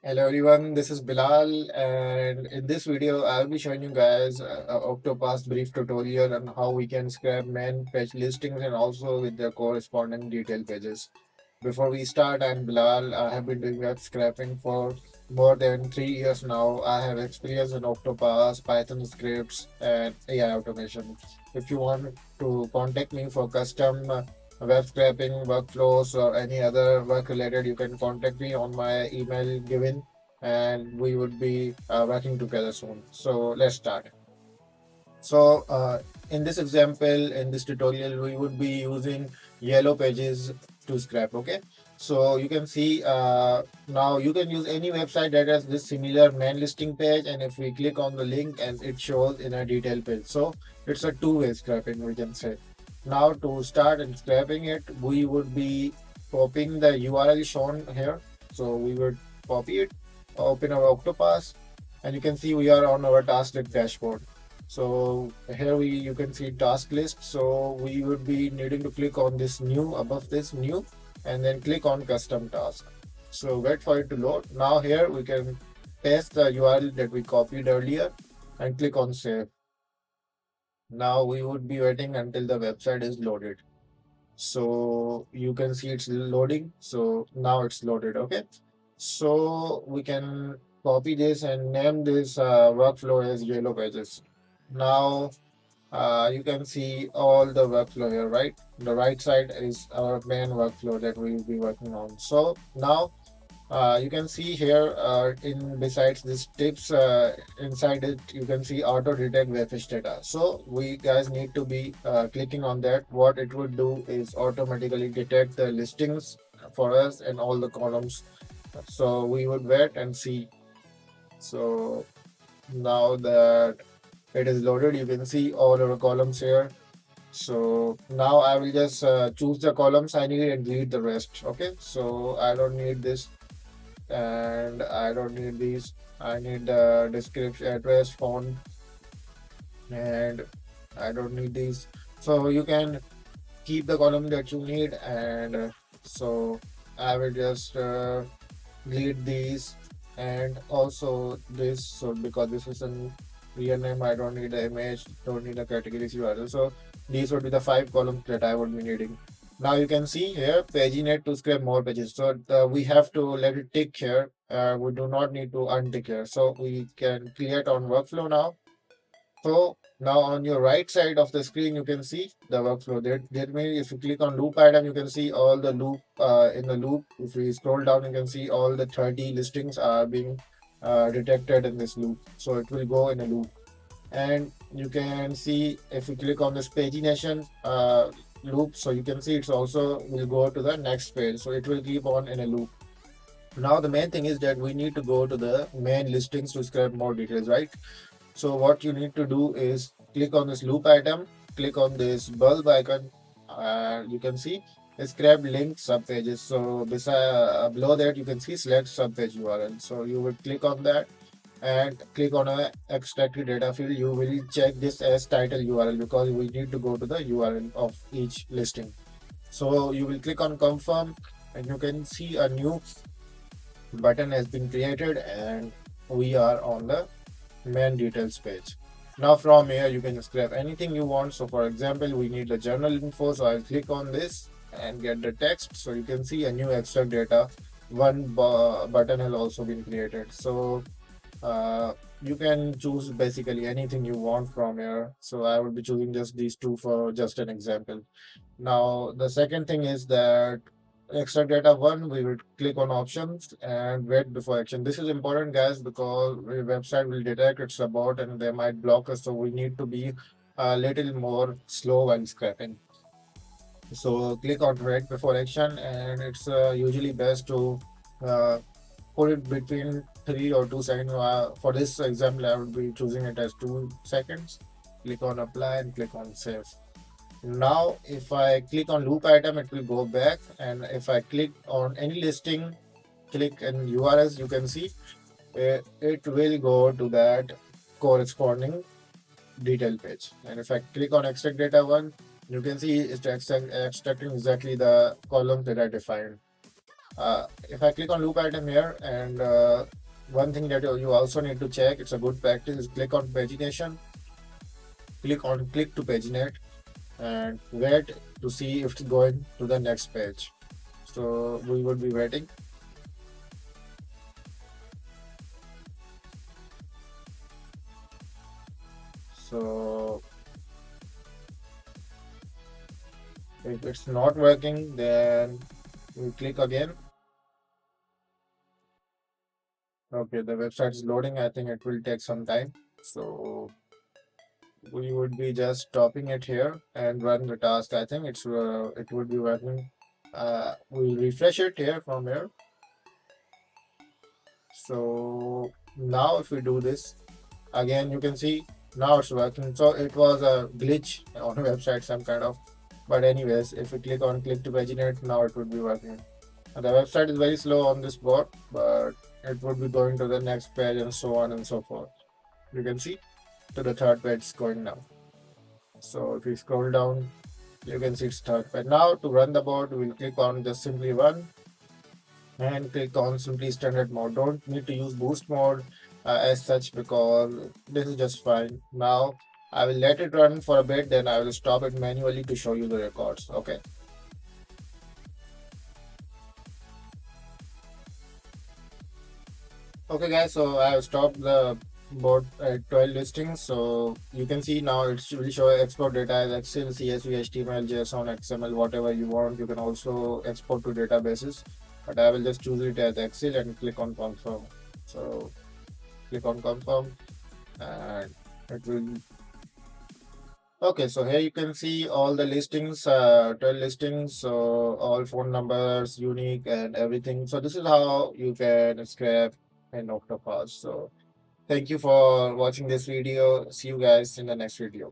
Hello everyone, this is Bilal, and in this video I'll be showing you guys a Octoparse brief tutorial on how we can scrap main page listings and also with their corresponding detail pages. Before we start, I'm Bilal. I have been doing web scraping for more than 3 years now. I have experience in Octoparse, Python scripts, and AI automation. If you want to contact me for custom web scraping workflows or any other work related, you can contact me on my email given, and we would be working together soon. So let's start. So in this example, in this tutorial, we would be using yellow pages to scrap. Okay, so you can see now you can use any website that has this similar main listing page, and if we click on the link and it shows in a detail page, so it's a two-way scrapping, we can say. Now to start and scrapping it, we would be copying the URL shown here. So we would copy it, open our Octopath, and you can see we are on our task list dashboard. So here you can see task list. So we would be needing to click on this new, above this new, and then click on custom task. So wait for it to load. Now here we can paste the URL that we copied earlier and click on save. Now we would be waiting until the website is loaded. So you can see it's loading. So now it's loaded. Okay. So we can copy this and name this workflow as yellow pages. Now you can see all the workflow here, right? The right side is our main workflow that we will be working on. So now you can see here in besides this tips inside it, you can see auto detect webpage data. So we guys need to be clicking on that. What it would do is automatically detect the listings for us and all the columns. So we would wait and see. So now that it is loaded, you can see all our columns here. So now I will just choose the columns I need and delete the rest. Okay, so I don't need this and I don't need these. I need the description, address, font, and I don't need these. So you can keep the column that you need, and so I will just delete these and also this. So because this is a real name, I don't need the image, don't need the categories URL. So these would be the 5 columns that I would be needing. Now you can see here paginate to scrape more pages. So we have to let it tick here. We do not need to untick here. So we can clear it on workflow now. So now on your right side of the screen, you can see the workflow. That means if you click on loop item, you can see all the loop in the loop. If we scroll down, you can see all the 30 listings are being detected in this loop. So it will go in a loop. And you can see if you click on this pagination loop, so you can see it's also will go to the next page. So it will keep on in a loop. Now the main thing is that we need to go to the main listings to scrape more details, right? So what you need to do is click on this loop item, click on this bulb icon, you can see scrap link subpages. So beside below that you can see select subpage URL. So you will click on that and click on a extracted data field. You will check this as title URL because we need to go to the URL of each listing. So you will click on confirm and you can see a new button has been created and we are on the main details page. Now from here you can scrap anything you want. So for example, we need the journal info. So I'll click on this and get the text. So you can see a new extract data. One button has also been created. So you can choose basically anything you want from here. So I will be choosing just these two for just an example. Now the second thing is that extract data one, we will click on options and wait before action. This is important guys because the website will detect it's a bot and they might block us. So we need to be a little more slow while scraping. So click on wait before action and it's usually best to uh, put it between 3 or 2 seconds. For this example, I would be choosing it as 2 seconds. Click on apply and click on save. Now, if I click on loop item, it will go back. And if I click on any listing, click in URLs, you can see it will go to that corresponding detail page. And if I click on extract data one, you can see it's extracting exactly the column that I defined. If I click on loop item here, and one thing that you also need to check, it's a good practice, is click on pagination, click to paginate, and wait to see if it's going to the next page. So we would be waiting. So if it's not working, then we click again. Okay, the website is loading. I think it will take some time. So we would be just stopping it here and run the task. I think it would be working. We'll refresh it here from here. So now if we do this again, you can see now it's working. So it was a glitch on the website, some kind of. But anyways, if we click on click to paginate, now it would be working. The website is very slow on this bot, but it would be going to the next page and so on and so forth. You can see to the third page is going now. So if you scroll down, you can see it's third page. Now to run the bot, we'll click on just simply run and click on simply standard mode. Don't need to use boost mode as such, because this is just fine. Now I will let it run for a bit, then I will stop it manually to show you the records. Okay. Okay guys, so I have stopped the bot at 12 listings. So you can see now it will show export data as Excel, CSV, HTML, JSON, XML, whatever you want. You can also export to databases, but I will just choose it as Excel and click on confirm. So click on confirm, and it will. Okay, so here you can see all the listings, 12 listings, so all phone numbers, unique and everything. So this is how you can scrap an Octoparse. So thank you for watching this video. See you guys in the next video.